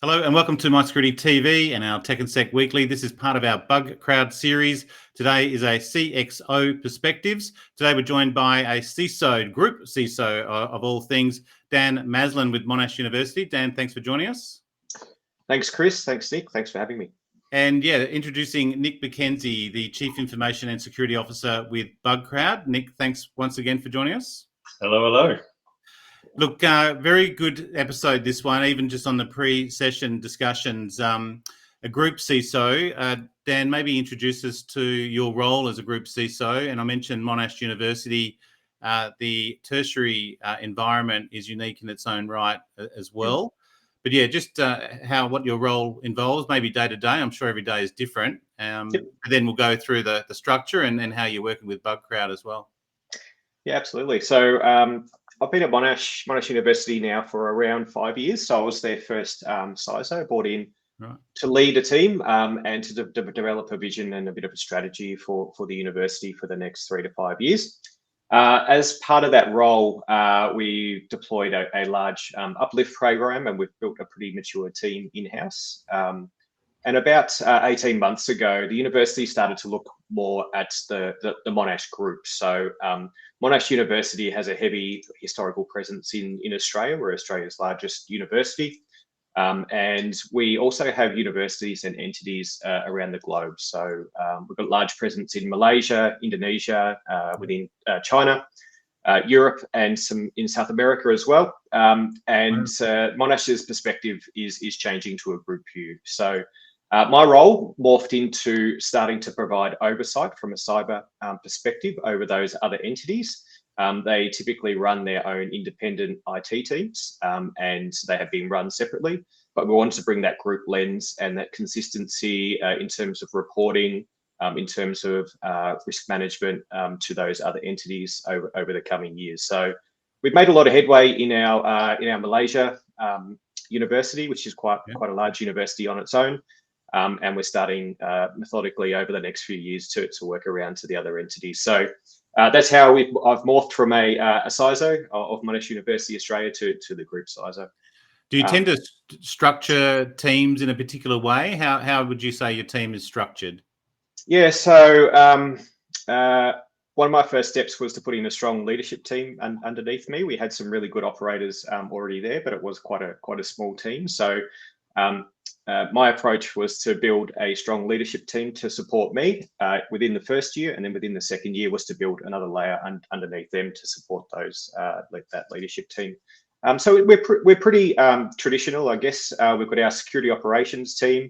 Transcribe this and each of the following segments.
Hello and welcome to MySecurityTV and our Tech and Sec Weekly. This is part of our Bugcrowd series. Today is a CISO Perspectives. Today we're joined by a CISO, Group CISO of all things, Dan Maslin with Monash University. Dan, thanks for joining us. Thanks, Chris. Thanks, Nick. Thanks for having me. And introducing Nick Mckenzie, the Chief Information and Security Officer with Bugcrowd. Nick, thanks once again for joining us. Hello. Look, very good episode, this one, even just on the pre-session discussions. A group CISO, Dan, maybe introduce us to your role as a group CISO. And I mentioned Monash University, the tertiary environment is unique in its own right as well. But just what your role involves, maybe day to day. I'm sure every day is different. Then we'll go through the structure and how you're working with Bugcrowd as well. Yeah, absolutely. So I've been at Monash University now for around 5 years. So I was their first CISO, brought in to lead a team and to develop a vision and a bit of a strategy for the university for the next 3 to 5 years. As part of that role, we deployed a large uplift program, and we've built a pretty mature team in-house. And about 18 months ago, the university started to look more at the Monash group. So Monash University has a heavy historical presence in Australia. We're Australia's largest university. And we also have universities and entities around the globe. So we've got a large presence in Malaysia, Indonesia, within China, Europe, and some in South America as well. Monash's perspective is changing to a group view. So my role morphed into starting to provide oversight from a cyber perspective over those other entities. They typically run their own independent IT teams, and they have been run separately. But we wanted to bring that group lens and that consistency in terms of reporting, in terms of risk management to those other entities over the coming years. So we've made a lot of headway in our Malaysia university, which is quite a large university on its own. And we're starting methodically over the next few years to work around to the other entities. So that's how I've morphed from a CISO of Monash University Australia to the group CISO. Do you tend to structure teams in a particular way? How would you say your team is structured? Yeah, so one of my first steps was to put in a strong leadership team underneath me. We had some really good operators already there, but it was quite a small team. So my approach was to build a strong leadership team to support me within the first year, and then within the second year was to build another layer underneath them to support those that leadership team. So we're pretty traditional, I guess. We've got our security operations team,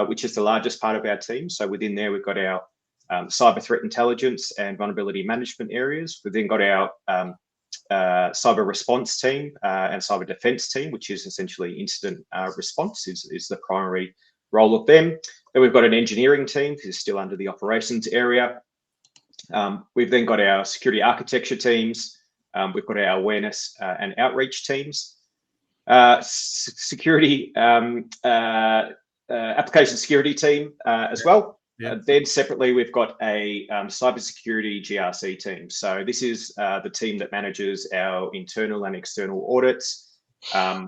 which is the largest part of our team. So within there, we've got our cyber threat intelligence and vulnerability management areas. We've then got our cyber response team and cyber defense team, which is essentially incident response is the primary role of them. Then we've got an engineering team, which is still under the operations area. We've then got our security architecture teams. We've got our awareness and outreach teams. Security application security team as well. Then separately, we've got a cybersecurity GRC team. So this is the team that manages our internal and external audits.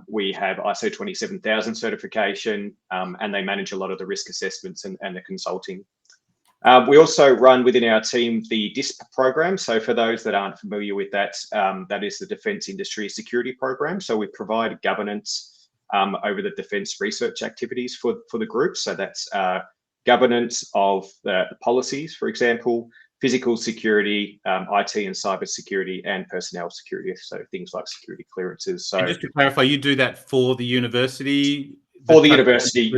We have ISO 27000 certification, and they manage a lot of the risk assessments and the consulting. We also run within our team the DISP program. So for those that aren't familiar with that, that is the Defence Industry Security Program. So we provide governance over the defence research activities for the group. So that's governance of the policies, for example, physical security, IT and cyber security, and personnel security. So things like security clearances. So and just to clarify, you do that for the university? For the university,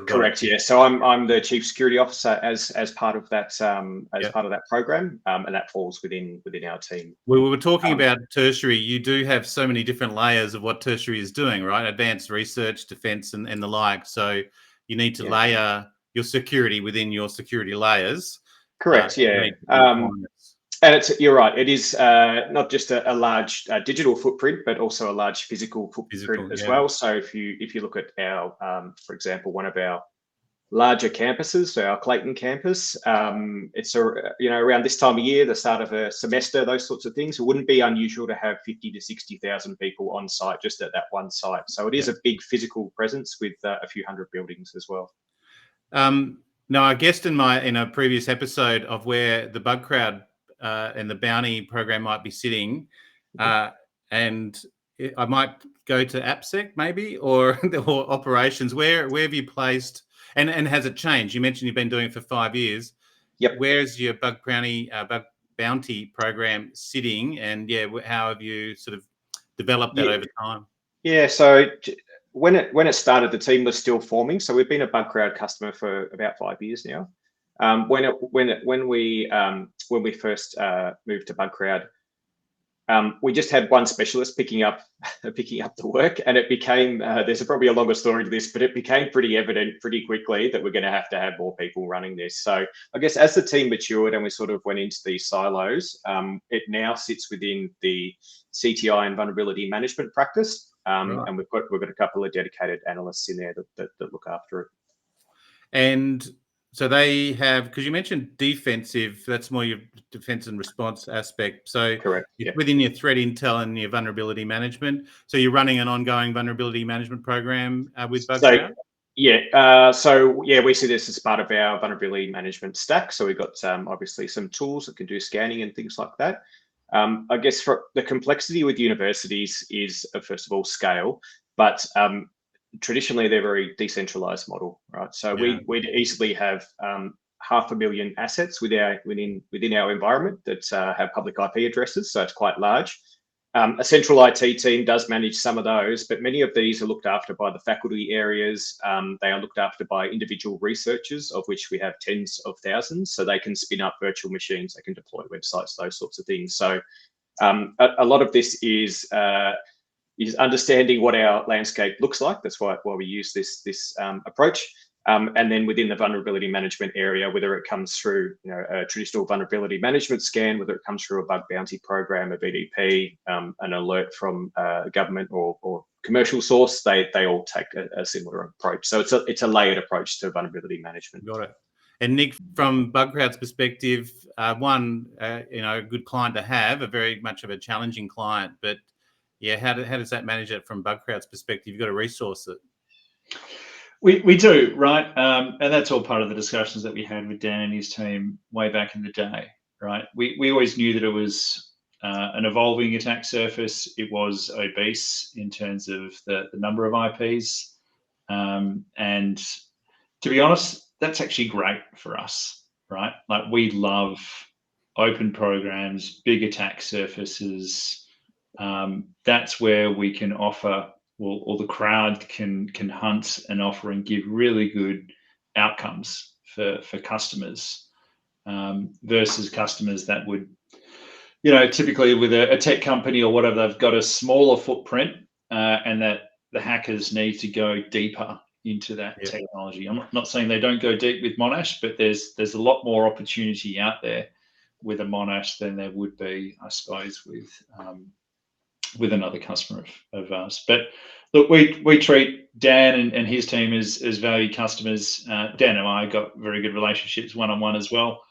correct. Yeah, so I'm the chief security officer as part of that part of that program, and that falls within our team. We were talking about tertiary. You do have so many different layers of what tertiary is doing, right? Advanced research, defence, and the like. So you need to layer your security within your security layers. Correct. And you're right. It is not just a large digital footprint, but also a large physical footprint as well. So if you look at our, for example, one of our larger campuses, so our Clayton campus. It's around this time of year, the start of a semester, those sorts of things. It wouldn't be unusual to have 50 to 60,000 people on site just at that one site. So it is a big physical presence with a few hundred buildings as well. No, I guessed in a previous episode of where the Bugcrowd and the bounty program might be sitting, and I might go to AppSec maybe or operations. Where have you placed? And has it changed? You mentioned you've been doing it for 5 years. Yep. Where's your bug bounty program sitting? And how have you sort of developed that over time? Yeah. So when it started, the team was still forming. So we've been a Bugcrowd customer for about 5 years now. When we first moved to Bugcrowd, we just had one specialist picking up the work, and it became there's probably a longer story to this, but it became pretty evident pretty quickly that we're going to have more people running this. So I guess as the team matured and we sort of went into these silos, it now sits within the CTI and vulnerability management practice, and we've got a couple of dedicated analysts in there that look after it. And so they have, because you mentioned defensive, that's more your defense and response aspect. So correct. Within your threat intel and your vulnerability management. So you're running an ongoing vulnerability management program with Bugcrowd? We see this as part of our vulnerability management stack. So we've got obviously some tools that can do scanning and things like that. I guess for the complexity with universities is, first of all, scale, but traditionally they're very decentralized model, right? So we'd easily have 500,000 assets within our environment that have public IP addresses, so it's quite large. A central IT team does manage some of those, but many of these are looked after by the faculty areas. They are looked after by individual researchers, of which we have tens of thousands, so they can spin up virtual machines, they can deploy websites, those sorts of things. So a lot of this is understanding what our landscape looks like. That's why we use this approach. And then within the vulnerability management area, whether it comes through a traditional vulnerability management scan, whether it comes through a bug bounty program, a BDP, an alert from government or commercial source, they all take a similar approach. So it's a layered approach to vulnerability management. Got it. And Nick, from Bugcrowd's perspective, a good client to have, a very much of a challenging client, but how does that manage it from Bugcrowd's perspective? You've got to resource it. We do, right? And that's all part of the discussions that we had with Dan and his team way back in the day, right? We always knew that it was an evolving attack surface. It was obese in terms of the number of IPs. And to be honest, that's actually great for us, right? Like, we love open programs, big attack surfaces. That's where we can offer, or the crowd can hunt and offer and give really good outcomes for customers, versus customers that would, typically with a tech company or whatever, they've got a smaller footprint, and that the hackers need to go deeper into that technology. I'm not saying they don't go deep with Monash, but there's a lot more opportunity out there with a Monash than there would be, I suppose, with another customer of ours. But look, we treat Dan and his team as valued customers. Dan and I got very good relationships one-on-one as well.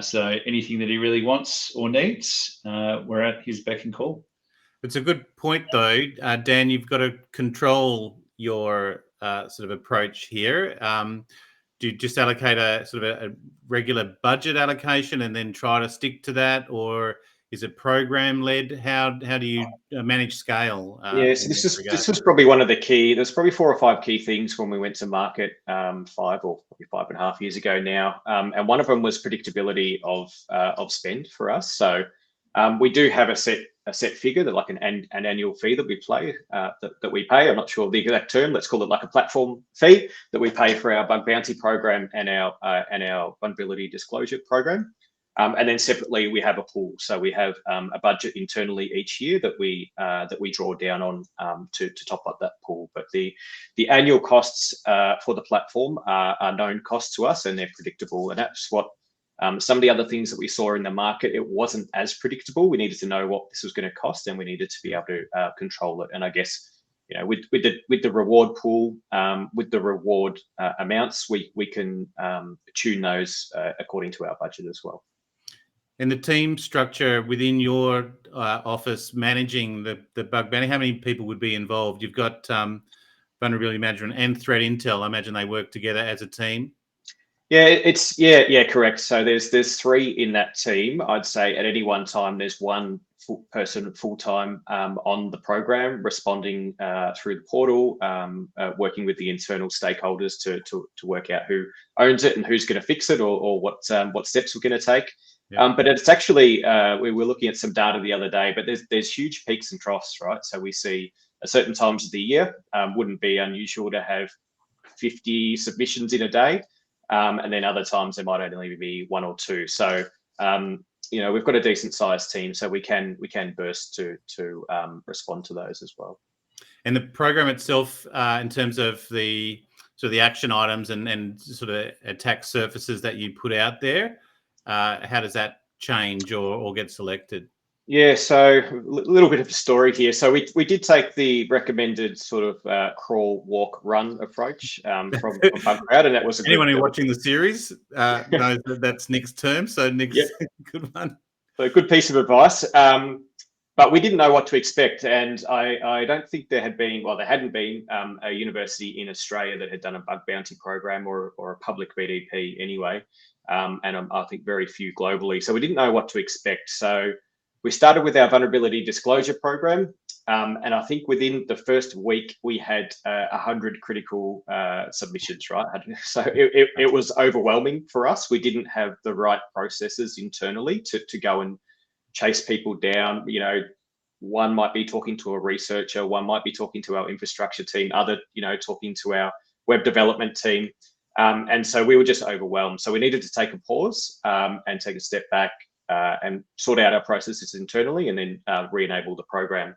So anything that he really wants or needs, we're at his beck and call. It's a good point, though, Dan. You've got to control your sort of approach here. Do you just allocate a sort of a regular budget allocation and then try to stick to that, or is it program led? How do you manage scale? So this was probably one of the key. There's probably 4 or 5 key things when we went to market 5 or probably 5.5 years ago now, and one of them was predictability of spend for us. So we do have a set figure, that like an annual fee that we pay. I'm not sure the exact term. Let's call it like a platform fee that we pay for our bug bounty program and our vulnerability disclosure program. And then separately, we have a pool. So we have a budget internally each year that we draw down on to top up that pool. But the annual costs for the platform are known costs to us, and they're predictable. And that's what some of the other things that we saw in the market, it wasn't as predictable. We needed to know what this was going to cost, and we needed to be able to control it. And I guess with the reward pool, with the reward amounts, we can tune those according to our budget as well. And the team structure within your office managing the bug bounty, how many people would be involved? You've got vulnerability management and threat intel. I imagine they work together as a team. Yeah, correct. So there's 3 in that team. I'd say at any one time there's one person full time on the program, responding through the portal, working with the internal stakeholders to work out who owns it and who's going to fix it, or what steps we're going to take. Yeah. But it's actually we were looking at some data the other day, but there's huge peaks and troughs, right? So we see at certain times of the year, wouldn't be unusual to have 50 submissions in a day. And then other times there might only be 1 or 2. So we've got a decent sized team, so we can burst to respond to those as well. And the program itself, in terms of the action items and sort of attack surfaces that you put out there, how does that change or get selected? Yeah, so a little bit of a story here. So we did take the recommended sort of crawl, walk, run approach from Bugcrowd, and that was anyone who's watching the series knows that's Nick's term. So Nick's good one. So a good piece of advice. But we didn't know what to expect, and I don't think there hadn't been a university in Australia that had done a bug bounty program or a public BDP anyway, and I think very few globally. So we didn't know what to expect. So we started with our vulnerability disclosure program, and I think within the first week we had 100 critical submissions, right? So it was overwhelming for us. We didn't have the right processes internally to go and chase people down. One might be talking to a researcher, one might be talking to our infrastructure team, other, talking to our web development team. And so we were just overwhelmed. So we needed to take a pause and take a step back and sort out our processes internally, and then re-enable the program.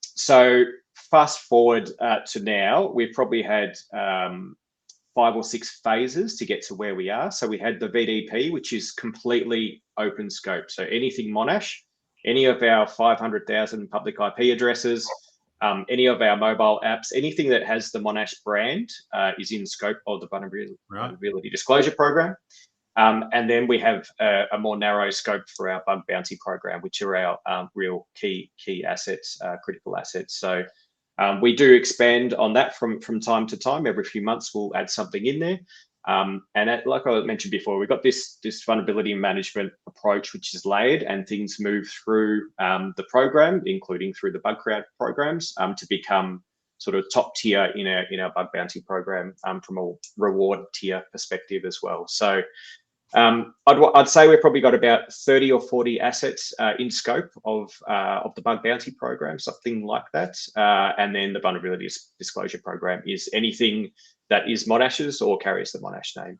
So fast forward to now, we've probably had 5 or 6 phases to get to where we are. So we had the VDP, which is completely open scope. So anything Monash, any of our 500,000 public IP addresses, any of our mobile apps, anything that has the Monash brand is in scope of the vulnerability disclosure program. And then we have a more narrow scope for our bug bounty program, which are our real key assets, critical assets. So we do expand on that from time to time. Every few months, we'll add something in there. Like I mentioned before, we've got this vulnerability management approach, which is layered, and things move through the program, including through the Bugcrowd programs, to become sort of top tier in our bug bounty program from a reward tier perspective as well. So I'd say we've probably got about 30 or 40 assets in scope of the bug bounty program, something like that. And then the vulnerability disclosure program is anything that is Monash's or carries the Monash name.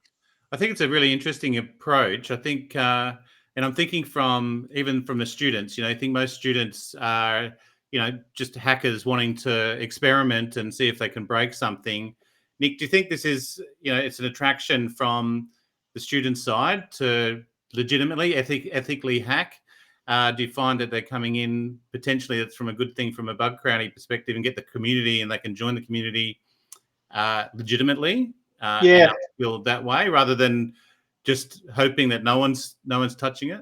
I think it's a really interesting approach. I think, and I'm thinking from the students, I think most students are, just hackers wanting to experiment and see if they can break something. Nick, do you think this is, it's an attraction from the student side to legitimately, ethically hack? Do you find that they're coming in potentially that's from a good thing from a Bugcrowdy perspective and get the community and they can join the community legitimately and upskill that way rather than just hoping that no one's touching it?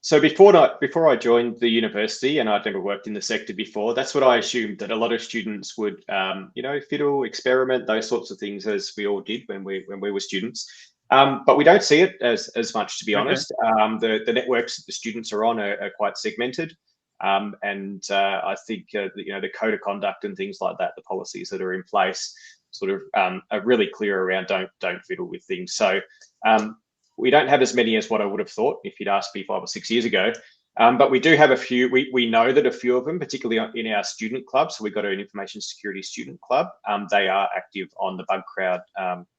So before I joined the university, and I'd never worked in the sector before, that's what I assumed, that a lot of students would, fiddle, experiment, those sorts of things, as we all did when we were students. But we don't see it as much, to be honest. The networks that the students are on are quite segmented. And I think, the code of conduct and things like that, the policies that are in place sort of are really clear around don't fiddle with things. So we don't have as many as what I would have thought if you'd asked me 5 or 6 years ago. But we do have a few. We know that a few of them, particularly in our student club, so we've got an information security student club, they are active on the Bugcrowd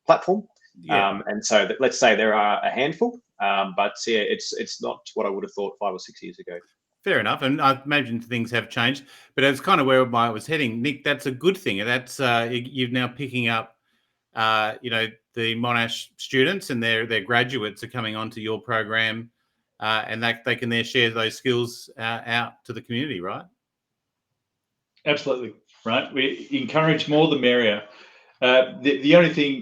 platform. And so let's say there are a handful, but yeah, it's not what I would have thought 5 or 6 years ago. Fair enough, and I imagine things have changed, but it's kind of where I was heading. Nick, that's a good thing. That's you're now picking up, the Monash students and their graduates are coming onto your program, and that they can there share those skills out to the community, right? Absolutely, right. We encourage more the merrier. The only thing,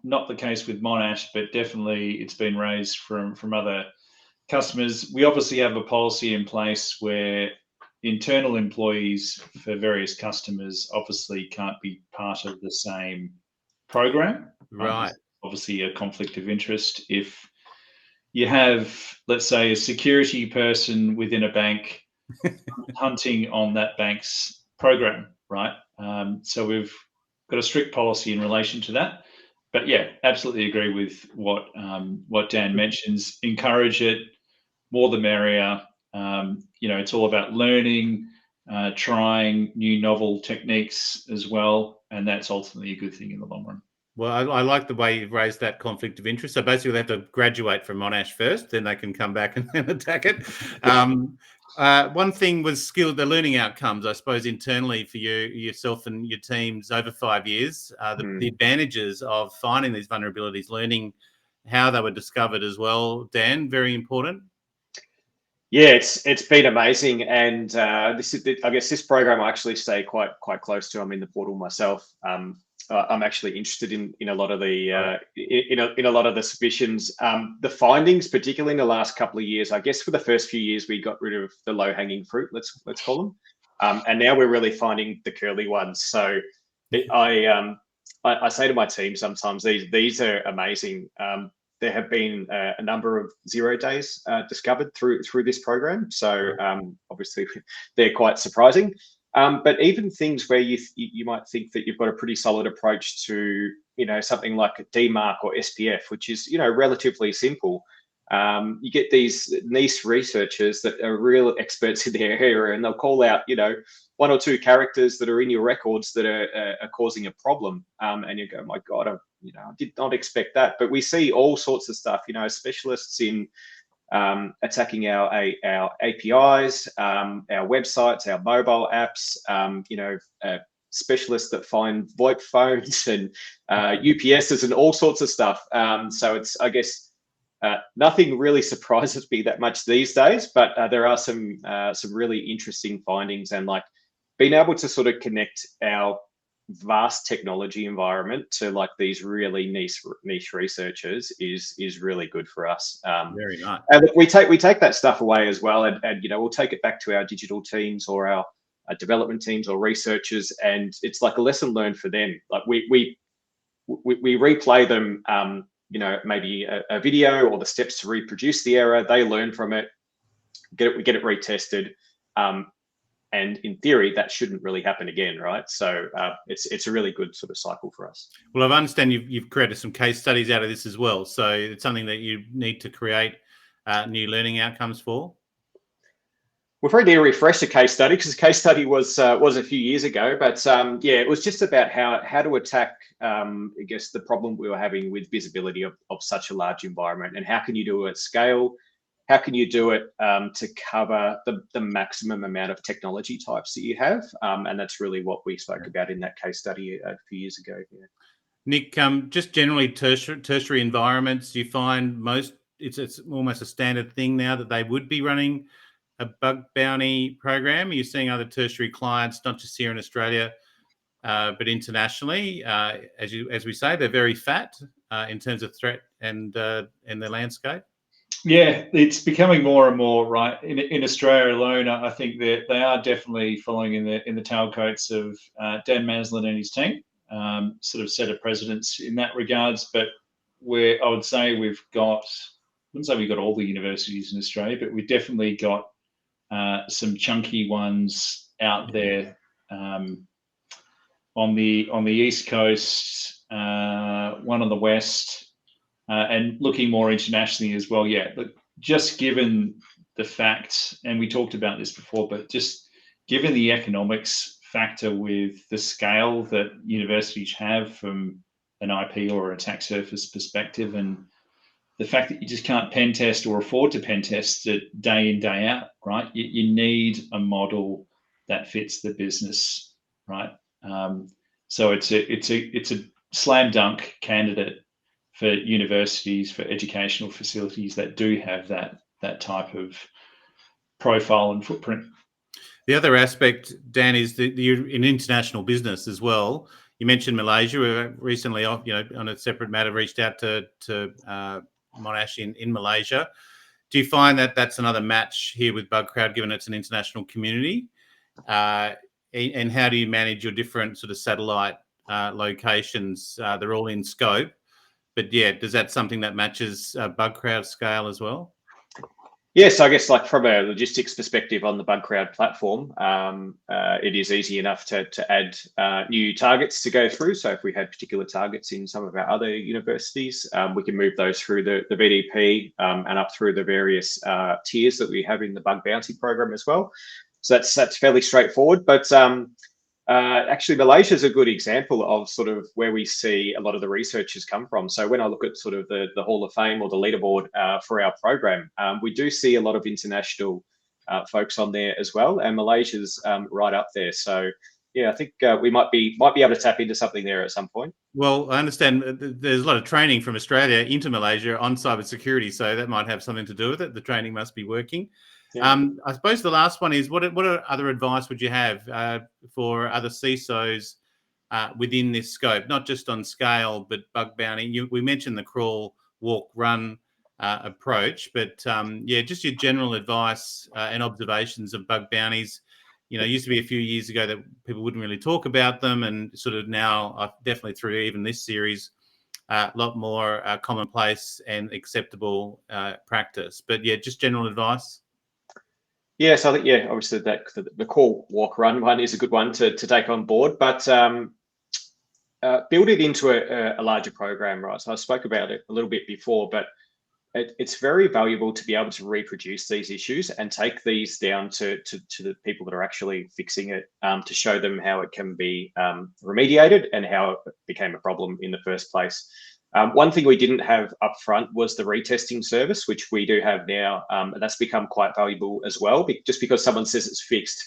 not the case with Monash, but definitely it's been raised from other customers. We obviously have a policy in place where internal employees for various customers obviously can't be part of the same program. Right. There's obviously a conflict of interest if you have, let's say, a security person within a bank hunting on that bank's program, right? So we've got a strict policy in relation to that. But yeah, absolutely agree with what Dan mentions. Encourage it, more the merrier. It's all about learning, trying new novel techniques as well, and that's ultimately a good thing in the long run. Well, I like the way you've raised that conflict of interest. So basically, they have to graduate from Monash first, then they can come back and attack it. One thing was the learning outcomes, I suppose, internally for yourself and your teams over 5 years, the advantages of finding these vulnerabilities, learning how they were discovered as well. Dan, very important. Yeah, it's been amazing, and I guess this program I actually stay quite close to. I'm in the portal myself. I'm actually interested in a lot of the in a lot of the submissions. The findings, particularly in the last couple of years, I guess for the first few years we got rid of the low hanging fruit. Let's call them, and now we're really finding the curly ones. So I say to my team sometimes these are amazing. There have been a number of 0 days discovered through this program. So obviously they're quite surprising. But even things where you might think that you've got a pretty solid approach to, something like a DMARC or SPF, which is, relatively simple. You get these niche researchers that are real experts in their area, and they'll call out, 1 or 2 characters that are in your records that are causing a problem. And you go, my God, I did not expect that. But we see all sorts of stuff, specialists in attacking our APIs, our websites, our mobile apps, specialists that find VoIP phones and UPSs and all sorts of stuff. So it's, I guess, nothing really surprises me that much these days, but there are some really interesting findings, and like being able to sort of connect our vast technology environment to like these really niche researchers is really good for us. Very nice. And we take that stuff away as well, and we'll take it back to our digital teams or our development teams or researchers, and it's like a lesson learned for them. Like we replay them, maybe a video or the steps to reproduce the error. They learn from it, we get it retested. And in theory, that shouldn't really happen again, right? So it's a really good sort of cycle for us. Well, I understand you've created some case studies out of this as well. So it's something that you need to create new learning outcomes for. We've already refreshed a case study because the case study was a few years ago, but it was just about how to attack, I guess, the problem we were having with visibility of such a large environment, and how can you do it at scale? How can you do it to cover the maximum amount of technology types that you have? And that's really what we spoke about in that case study a few years ago. Yeah. Nick, just generally tertiary environments, do you find it's almost a standard thing now that they would be running a bug bounty program? Are you seeing other tertiary clients, not just here in Australia, but internationally? As we say, they're very fat in terms of threat and the landscape. Yeah, it's becoming more and more, right. In Australia alone, I think that they are definitely following in the tailcoats of Dan Maslin and his team. Sort of set a precedence in that regards. But I would say I wouldn't say we've got all the universities in Australia, but we've definitely got some chunky ones out there on the East Coast, one on the West. And looking more internationally as well. Yeah, but just given the fact, and we talked about this before, but just given the economics factor with the scale that universities have from an IP or attack surface perspective, and the fact that you just can't pen test or afford to pen test it day in, day out, right? You need a model that fits the business, right? So it's a slam dunk candidate for universities, for educational facilities that do have that type of profile and footprint. The other aspect, Dan, is that you're in international business as well. You mentioned Malaysia. We recently, on a separate matter, reached out to Monash in Malaysia. Do you find that that's another match here with Bugcrowd, given it's an international community? And how do you manage your different sort of satellite locations? They're all in scope, but yeah, does that something that matches Bugcrowd scale as well? Yes, I guess like from a logistics perspective on the Bugcrowd platform, it is easy enough to add new targets to go through. So if we had particular targets in some of our other universities, we can move those through the BDP and up through the various tiers that we have in the bug bounty program as well. So that's fairly straightforward. But actually, Malaysia is a good example of sort of where we see a lot of the researchers come from. So when I look at sort of the Hall of Fame or the leaderboard for our program, we do see a lot of international folks on there as well, and Malaysia's right up there. So yeah, I think we might be able to tap into something there at some point. Well, I understand there's a lot of training from Australia into Malaysia on cybersecurity, so that might have something to do with it. The training must be working. Yeah. I suppose the last one is what other advice would you have for other CISOs within this scope, not just on scale, but bug bounty? We mentioned the crawl, walk, run approach, but yeah, just your general advice and observations of bug bounties. You know, it used to be a few years ago that people wouldn't really talk about them, and sort of now, definitely through even this series, a lot more commonplace and acceptable practice. But yeah, just general advice. Yes, I think, yeah, obviously that the call, walk, run one is a good one to take on board, but build it into a larger program, right? So I spoke about it a little bit before, but it's very valuable to be able to reproduce these issues and take these down to the people that are actually fixing it, to show them how it can be remediated and how it became a problem in the first place. One thing we didn't have up front was the retesting service, which we do have now, and that's become quite valuable as well. Just because someone says it's fixed,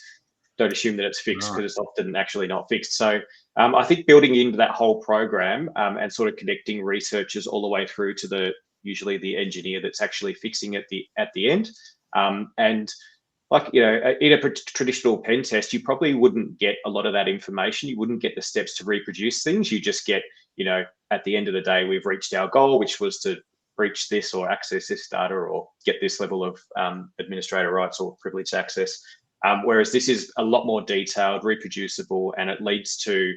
don't assume that it's fixed, because it's often actually not fixed. So I think building into that whole program and sort of connecting researchers all the way through to usually the engineer that's actually fixing it at the end. And like, you know, in a traditional pen test, you probably wouldn't get a lot of that information. You wouldn't get the steps to reproduce things. You just get, you know, at the end of the day, we've reached our goal, which was to breach this or access this data or get this level of administrator rights or privileged access. Whereas this is a lot more detailed, reproducible, and it leads to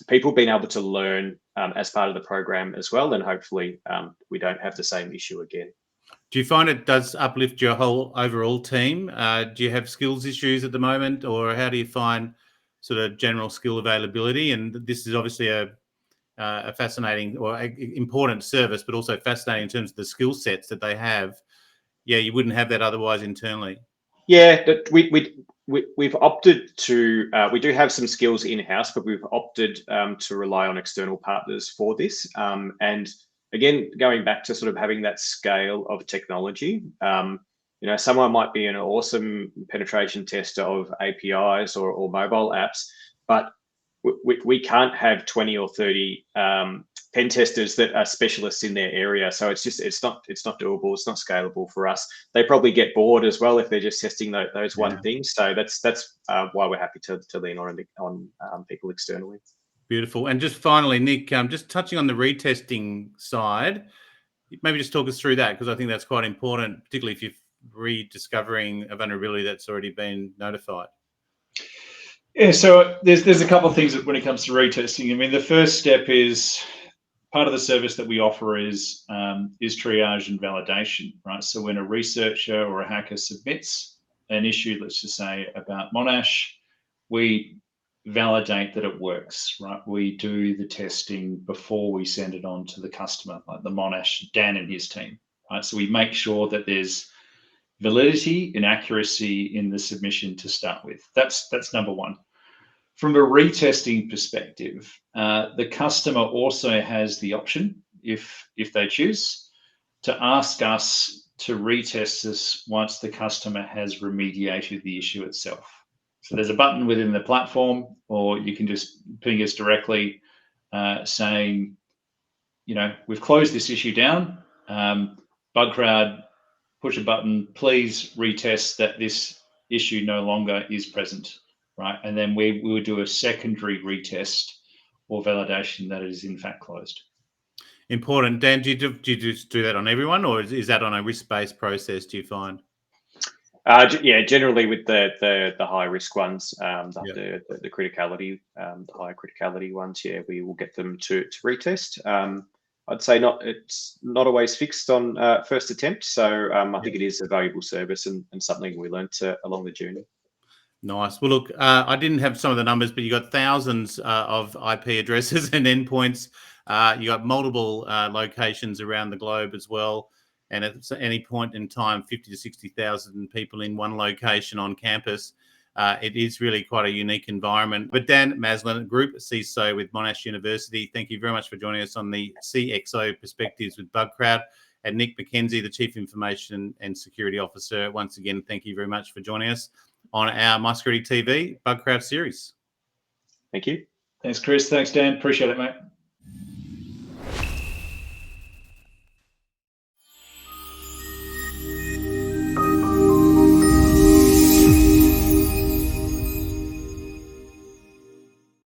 people being able to learn as part of the program as well. And hopefully we don't have the same issue again. Do you find it does uplift your whole overall team? Do you have skills issues at the moment, or how do you find sort of general skill availability? And this is obviously a fascinating or important service, but also fascinating in terms of the skill sets that they have. Yeah, you wouldn't have that otherwise internally. Yeah, we've opted to, we do have some skills in-house, but we've opted to rely on external partners for this. And again, going back to sort of having that scale of technology, you know, someone might be an awesome penetration tester of APIs or mobile apps, but we can't have 20 or 30 pen testers that are specialists in their area. So it's not doable. It's not scalable for us. They probably get bored as well if they're just testing those one things. So that's why we're happy to lean on people externally. Beautiful. And just finally, Nick, just touching on the retesting side, maybe just talk us through that, because I think that's quite important, particularly if you're rediscovering a vulnerability that's already been notified. Yeah, so there's a couple of things that when it comes to retesting. I mean, the first step is part of the service that we offer is triage and validation, right? So when a researcher or a hacker submits an issue, let's just say about Monash, we validate that it works, right? We do the testing before we send it on to the customer, like the Monash, Dan and his team, right? So we make sure that there's validity and accuracy in the submission to start with. That's number one. From a retesting perspective, the customer also has the option, if they choose, to ask us to retest this once the customer has remediated the issue itself. So there's a button within the platform, or you can just ping us directly saying, you know, we've closed this issue down. Bugcrowd, push a button, please retest that this issue no longer is present, right? And then we would do a secondary retest or validation that it is in fact closed. Important. Dan, do you just do that on everyone, or is that on a risk-based process, do you find? Yeah, generally with the high risk ones, the criticality, the higher criticality ones, yeah, we will get them to retest. I'd say it's not always fixed on first attempt, so I think it is a valuable service and something we learnt along the journey. Nice. Well, look, I didn't have some of the numbers, but you got thousands of IP addresses and endpoints. You got multiple locations around the globe as well. And at any point in time, 50 to 60,000 people in one location on campus. It is really quite a unique environment. But Dan Maslin, Group CISO with Monash University, thank you very much for joining us on the CISO Perspectives with Bugcrowd. And Nick Mckenzie, the Chief Information and Security Officer, once again, thank you very much for joining us on our MySecurityTV Bugcrowd series. Thank you. Thanks, Chris. Thanks, Dan. Appreciate it, mate.